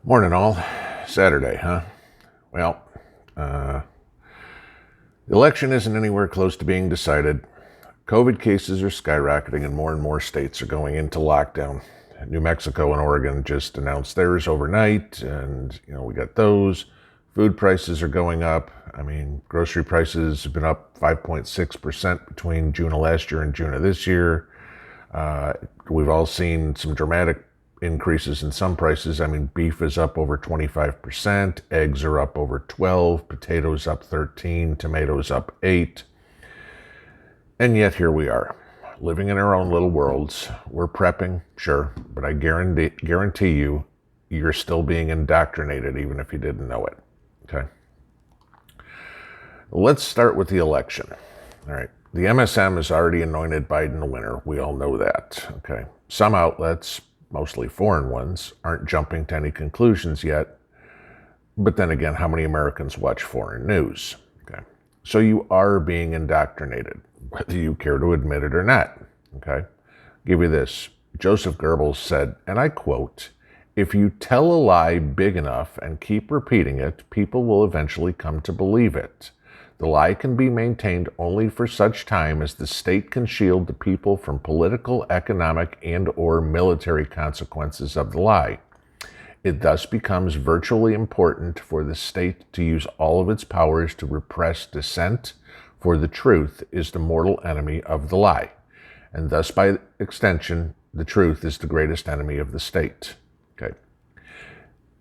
Morning, all. Saturday, huh? Well, the election isn't anywhere close to being decided. COVID cases are skyrocketing, and more states are going into lockdown. New Mexico and Oregon just announced theirs overnight, and we got those. Food prices are going up. I mean, grocery prices have been up 5.6% between June of last year and June of this year. We've all seen some dramatic increases in some prices. I mean, beef is up over 25%, eggs are up over 12, potatoes up 13, tomatoes up 8. And yet here we are, living in our own little worlds. We're prepping, sure, but I guarantee you, you're still being indoctrinated even if you didn't know it. Okay? Let's start with the election. All right. The MSM has already anointed Biden the winner. We all know that. Okay. Some outlets, mostly foreign ones, aren't jumping to any conclusions yet. But then again, how many Americans watch foreign news? Okay. So you are being indoctrinated, whether you care to admit it or not. Okay. I'll give you this. Joseph Goebbels said, and I quote, "If you tell a lie big enough and keep repeating it, people will eventually come to believe it. The lie can be maintained only for such time as the state can shield the people from political, economic, and/or military consequences of the lie. It thus becomes virtually important for the state to use all of its powers to repress dissent, for the truth is the mortal enemy of the lie. And thus, by extension, the truth is the greatest enemy of the state." Okay.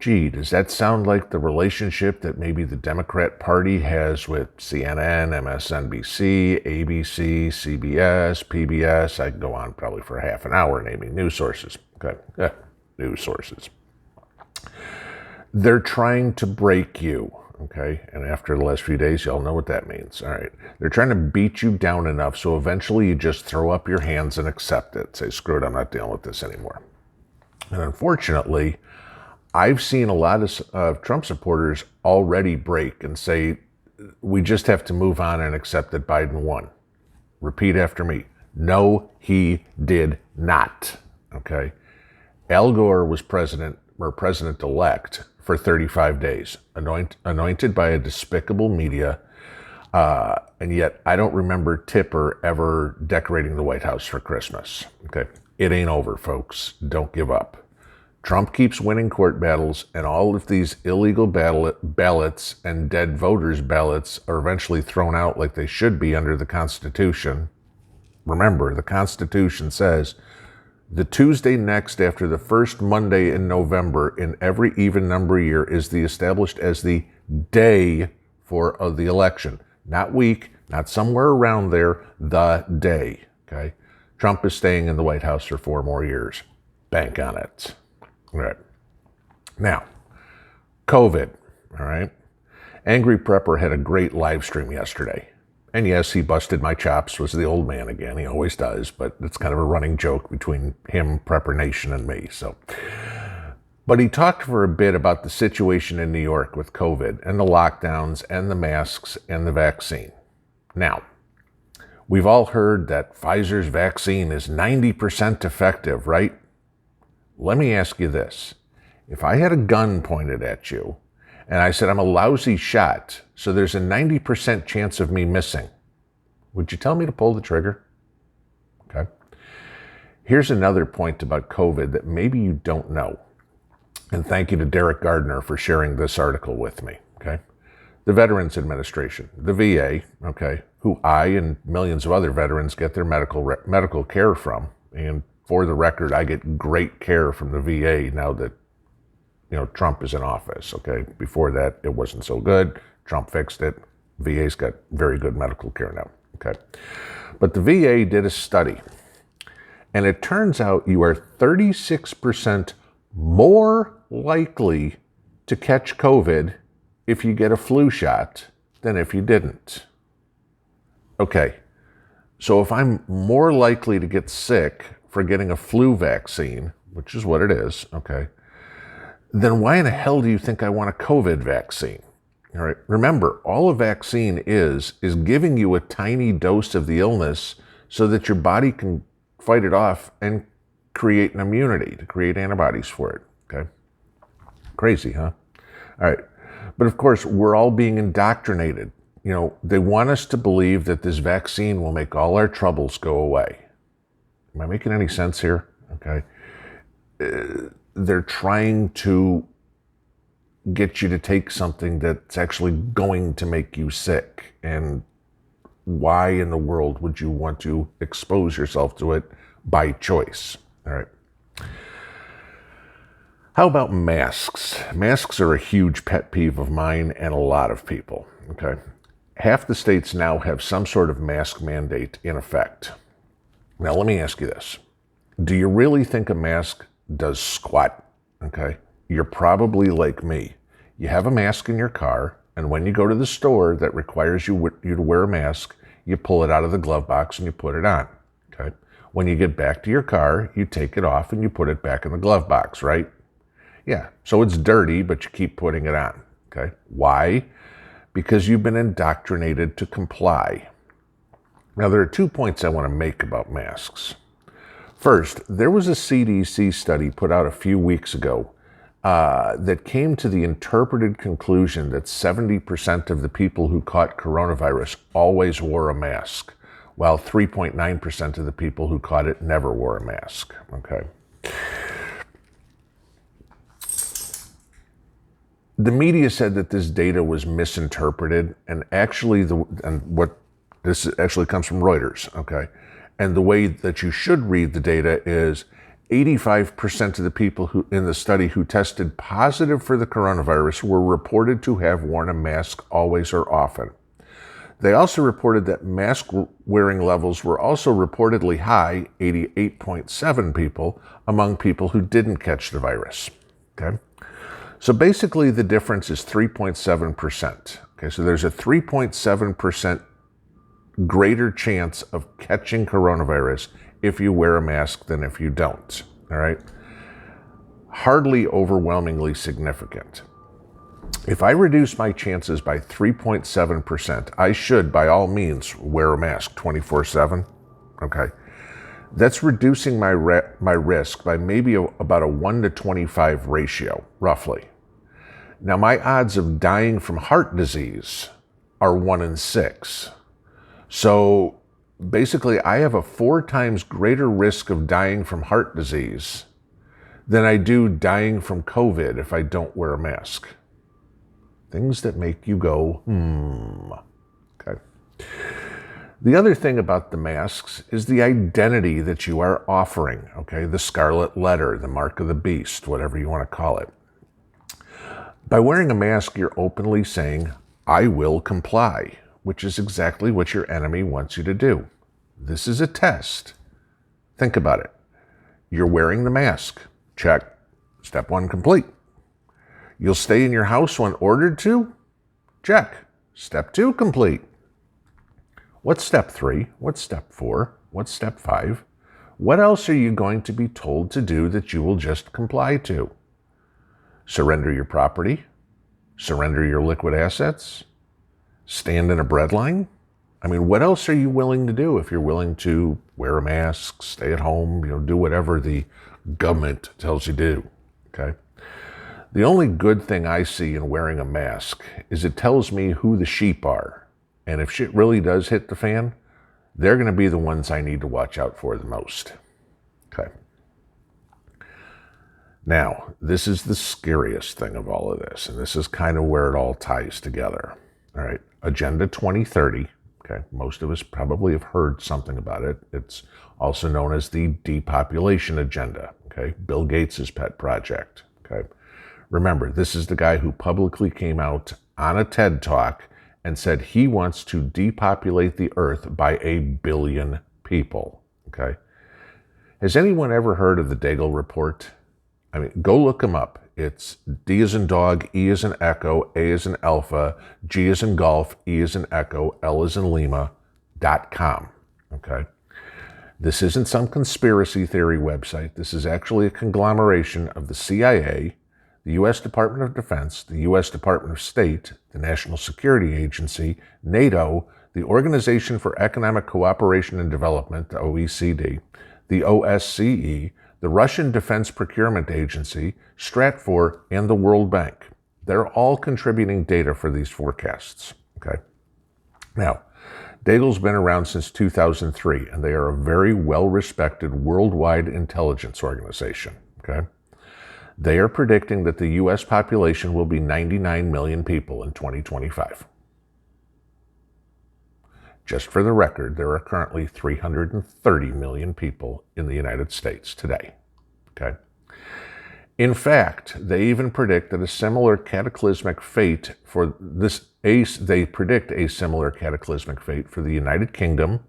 Gee, does that sound like the relationship that maybe the Democrat Party has with CNN, MSNBC, ABC, CBS, PBS? I can go on probably for half an hour naming news sources. Okay, news sources. They're trying to break you, okay? And after the last few days, y'all know what that means. All right. They're trying to beat you down enough so eventually you just throw up your hands and accept it. Say, screw it, I'm not dealing with this anymore. And unfortunately, I've seen a lot of Trump supporters already break and say, we just have to move on and accept that Biden won. Repeat after me. No, he did not. Okay. Al Gore was president or president-elect for 35 days, anointed by a despicable media. And yet I don't remember Tipper ever decorating the White House for Christmas. Okay. It ain't over, folks. Don't give up. Trump keeps winning court battles, and all of these illegal ballots and dead voters' ballots are eventually thrown out like they should be under the Constitution. Remember, the Constitution says the Tuesday next after the first Monday in November in every even number year is established as the day of the election. Not week, not somewhere around there, the day. Okay? Trump is staying in the White House for 4 more years. Bank on it. All right. Now, COVID, all right? Angry Prepper had a great live stream yesterday. And yes, he busted my chops, was the old man again. He always does, but it's kind of a running joke between him, Prepper Nation, and me. But he talked for a bit about the situation in New York with COVID and the lockdowns and the masks and the vaccine. Now, we've all heard that Pfizer's vaccine is 90% effective, right? Let me ask you this. If I had a gun pointed at you and I said I'm a lousy shot, so there's a 90% chance of me missing, would you tell me to pull the trigger? Okay. Here's another point about COVID that maybe you don't know. And thank you to Derek Gardner for sharing this article with me. Okay. The Veterans Administration, the VA, okay, who I and millions of other veterans get their medical care from. And for the record, I get great care from the VA now that, Trump is in office, okay? Before that, it wasn't so good. Trump fixed it. VA's got very good medical care now, okay? But the VA did a study, and it turns out you are 36% more likely to catch COVID if you get a flu shot than if you didn't. Okay, so if I'm more likely to get sick for getting a flu vaccine, which is what it is, okay, then why in the hell do you think I want a COVID vaccine? All right. Remember, all a vaccine is giving you a tiny dose of the illness so that your body can fight it off and create an immunity, to create antibodies for it, okay? Crazy, huh? All right. But of course, we're all being indoctrinated. They want us to believe that this vaccine will make all our troubles go away. Am I making any sense here? Okay. They're trying to get you to take something that's actually going to make you sick. And why in the world would you want to expose yourself to it by choice? All right. How about masks? Masks are a huge pet peeve of mine and a lot of people. Okay. Half the states now have some sort of mask mandate in effect. Now, let me ask you this. Do you really think a mask does squat? Okay. You're probably like me. You have a mask in your car, and when you go to the store that requires you to wear a mask, you pull it out of the glove box and you put it on. Okay. When you get back to your car, you take it off and you put it back in the glove box, right? Yeah, so it's dirty, but you keep putting it on, okay? Why? Because you've been indoctrinated to comply. Now, there are 2 points I want to make about masks. First, there was a CDC study put out a few weeks ago that came to the interpreted conclusion that 70% of the people who caught coronavirus always wore a mask, while 3.9% of the people who caught it never wore a mask, okay? The media said that this data was misinterpreted, and actually, this actually comes from Reuters, okay? And the way that you should read the data is 85% of the people who in the study who tested positive for the coronavirus were reported to have worn a mask always or often. They also reported that mask wearing levels were also reportedly high, 88.7 people, among people who didn't catch the virus, okay? So basically the difference is 3.7%. Okay, so there's a 3.7% greater chance of catching coronavirus if you wear a mask than if you don't, all right? Hardly overwhelmingly significant. If I reduce my chances by 3.7%, I should, by all means, wear a mask 24/7, okay? That's reducing my risk by maybe about a 1 to 25 ratio, roughly. Now, my odds of dying from heart disease are 1 in 6. So basically, I have a 4 times greater risk of dying from heart disease than I do dying from COVID if I don't wear a mask. Things that make you go, okay. The other thing about the masks is the identity that you are offering, okay? The scarlet letter, the mark of the beast, whatever you want to call it. By wearing a mask, you're openly saying, I will comply, which is exactly what your enemy wants you to do. This is a test. Think about it. You're wearing the mask. Check. Step 1 complete. You'll stay in your house when ordered to? Check. Step 2 complete. What's step 3? What's step 4? What's step 5? What else are you going to be told to do that you will just comply to? Surrender your property? Surrender your liquid assets? Stand in a bread line? I mean, what else are you willing to do if you're willing to wear a mask, stay at home, do whatever the government tells you to do, okay? The only good thing I see in wearing a mask is it tells me who the sheep are. And if shit really does hit the fan, they're going to be the ones I need to watch out for the most. Okay. Now, this is the scariest thing of all of this, and this is kind of where it all ties together. All right. Agenda 2030. Okay. Most of us probably have heard something about it. It's also known as the depopulation agenda. Okay. Bill Gates' pet project. Okay. Remember, this is the guy who publicly came out on a TED Talk and said he wants to depopulate the earth by 1 billion people, okay? Has anyone ever heard of the Daigle Report? I mean, go look him up. It's D as in dog, E as in echo, A as in alpha, G as in golf, E as in echo, L as in Lima.com, okay? This isn't some conspiracy theory website. This is actually a conglomeration of the CIA, the U.S. Department of Defense, the U.S. Department of State, the National Security Agency, NATO, the Organization for Economic Cooperation and Development, the OECD, the OSCE, the Russian Defense Procurement Agency, Stratfor, and the World Bank. They're all contributing data for these forecasts. Okay. Now, Daigle's been around since 2003, and they are a very well-respected worldwide intelligence organization. Okay. They are predicting that the U.S. population will be 99 million people in 2025. Just for the record, there are currently 330 million people in the United States today. Okay. In fact, they even predict that a similar cataclysmic fate for they predict a similar cataclysmic fate for the United Kingdom,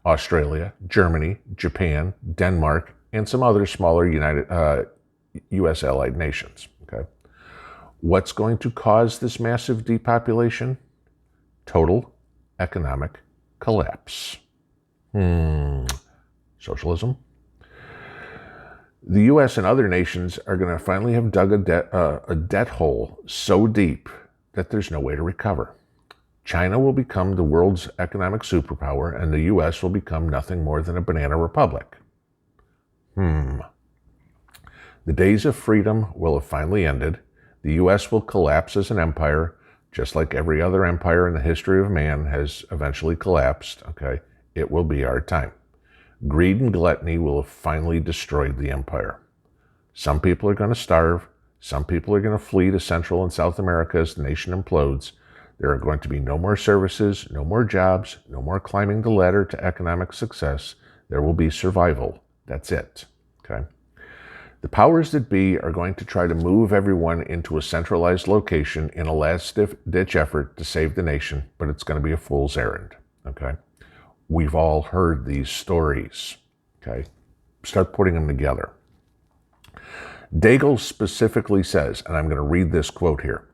Australia, Germany, Japan, Denmark, and some other smaller U.S. allied nations. Okay. What's going to cause this massive depopulation? Total economic collapse. Socialism? The U.S. and other nations are going to finally have dug a debt hole so deep that there's no way to recover. China will become the world's economic superpower, and the U.S. will become nothing more than a banana republic. The days of freedom will have finally ended. The U.S. will collapse as an empire, just like every other empire in the history of man has eventually collapsed. Okay, it will be our time. Greed and gluttony will have finally destroyed the empire. Some people are going to starve. Some people are going to flee to Central and South America as the nation implodes. There are going to be no more services, no more jobs, no more climbing the ladder to economic success. There will be survival. That's it. Okay. The powers that be are going to try to move everyone into a centralized location in a last-ditch effort to save the nation, but it's going to be a fool's errand. Okay. We've all heard these stories, okay? Start putting them together. Daigle specifically says, and I'm going to read this quote here,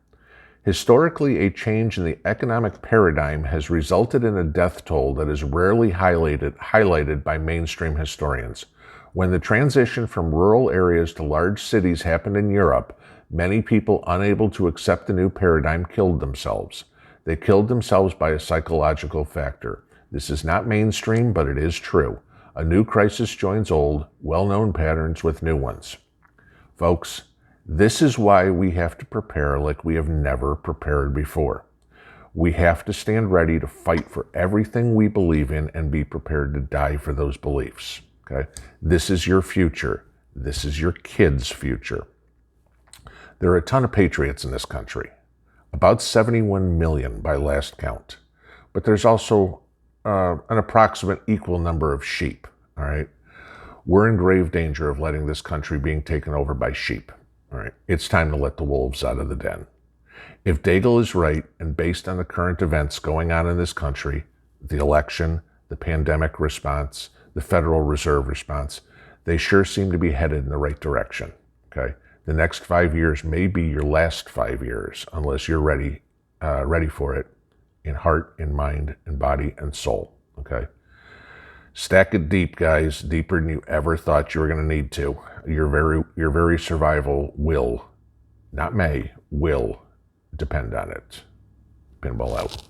historically, a change in the economic paradigm has resulted in a death toll that is rarely highlighted by mainstream historians. When the transition from rural areas to large cities happened in Europe, many people unable to accept the new paradigm killed themselves. They killed themselves by a psychological factor. This is not mainstream, but it is true. A new crisis joins old, well-known patterns with new ones. Folks, this is why we have to prepare like we have never prepared before. We have to stand ready to fight for everything we believe in and be prepared to die for those beliefs. Okay? This is your future. This is your kids' future. There are a ton of patriots in this country, about 71 million by last count. But there's also an approximate equal number of sheep, all right? We're in grave danger of letting this country being taken over by sheep, all right? It's time to let the wolves out of the den. If Daigle is right, and based on the current events going on in this country, the election, the pandemic response, the Federal Reserve response, they sure seem to be headed in the right direction, okay? The next 5 years may be your last 5 years, unless you're ready for it. In heart, in mind, in body, and soul, okay? Stack it deep, guys, deeper than you ever thought you were going to need to. Your very survival will, not may, will depend on it. Pinball out.